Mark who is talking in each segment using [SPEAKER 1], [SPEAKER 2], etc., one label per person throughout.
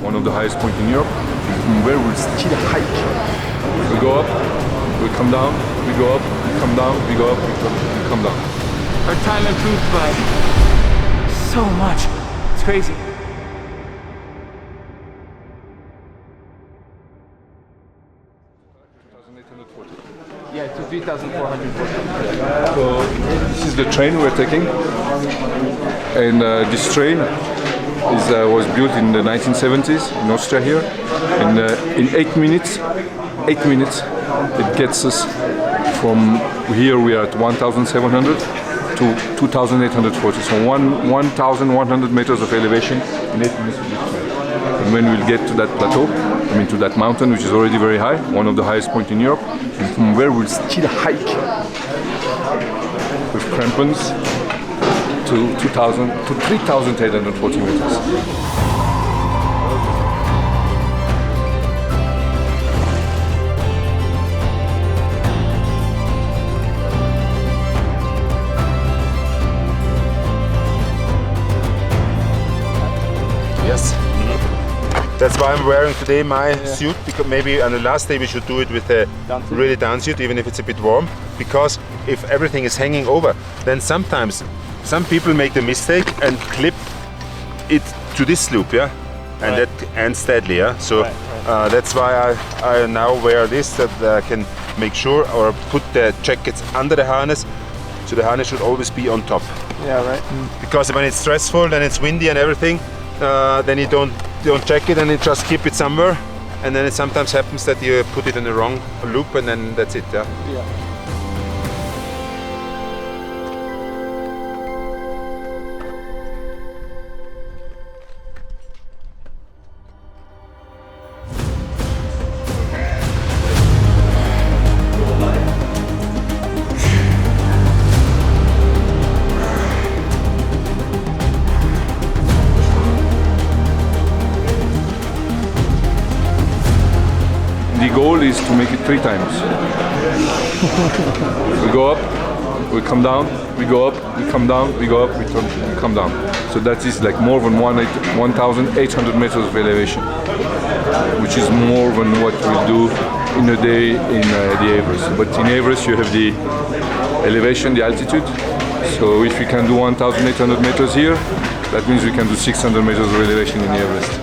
[SPEAKER 1] one of the highest points in Europe, from where we'll still hike. We go up, we come down, we go up, we come down, we go up, we come down.
[SPEAKER 2] Our time improved by so much. It's crazy. Yeah, to 3,440.
[SPEAKER 1] So this is the train we're taking, and this train was built in the 1970s in Austria here, and in 8 minutes, it gets us from here. We are at 1,700 to 2,840. So 1,100 meters of elevation in 8 minutes. And when we'll get to that plateau, I mean to that mountain, which is already very high, one of the highest points in Europe, and from where we'll still hike with crampons to 3,840 meters.
[SPEAKER 3] Yes. That's why I'm wearing today my suit, because maybe on the last day we should do it with a really down suit, even if it's a bit warm. Because if everything is hanging over, then sometimes some people make the mistake and clip it to this loop, yeah, and that ends deadly, yeah. So that's why I now wear this, that I can make sure, or put the jackets under the harness, so the harness should always be on top.
[SPEAKER 2] Yeah, right.
[SPEAKER 3] Because when it's stressful, then it's windy and everything, then you don't check it and you just keep it somewhere, and then it sometimes happens that you put it in the wrong loop, and then that's it. Yeah.
[SPEAKER 1] The goal is to make it 3 times. We go up, we come down, we go up, we come down, we go up, we come down. So that is like more than 1,800 meters of elevation, which is more than what we do in a day in the Everest. But in Everest you have the elevation, the altitude. So if we can do 1,800 meters here, that means we can do 600 meters of elevation in the Everest.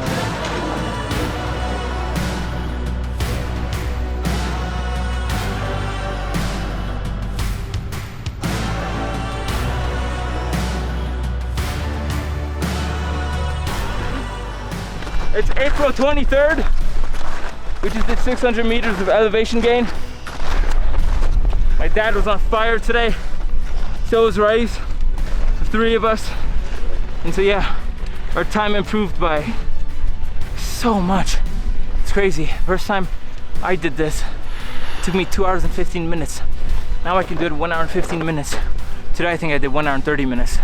[SPEAKER 2] It's April 23rd. We just did 600 meters of elevation gain. My dad was on fire today. So was Rise. The 3 of us. And so yeah, our time improved by so much. It's crazy. First time I did this, it took me 2 hours and 15 minutes. Now I can do it 1 hour and 15 minutes. Today I think I did 1 hour and 30 minutes.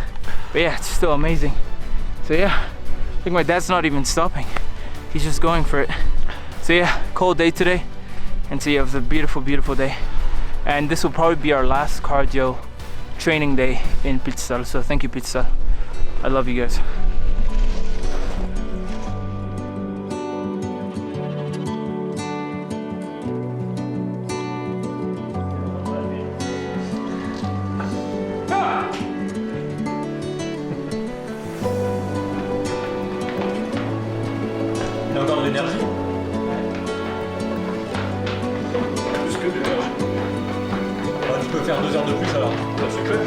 [SPEAKER 2] But yeah, it's still amazing. So yeah, I think my dad's not even stopping. He's just going for it. So yeah, cold day today. And so yeah, it was a beautiful, beautiful day. And this will probably be our last cardio training day in Pizzal. So thank you, Pizzal. I love you guys.
[SPEAKER 4] Il y a encore de l'énergie. Plus que de l'énergie. Tu peux faire 2 heures de plus alors. C'est clair.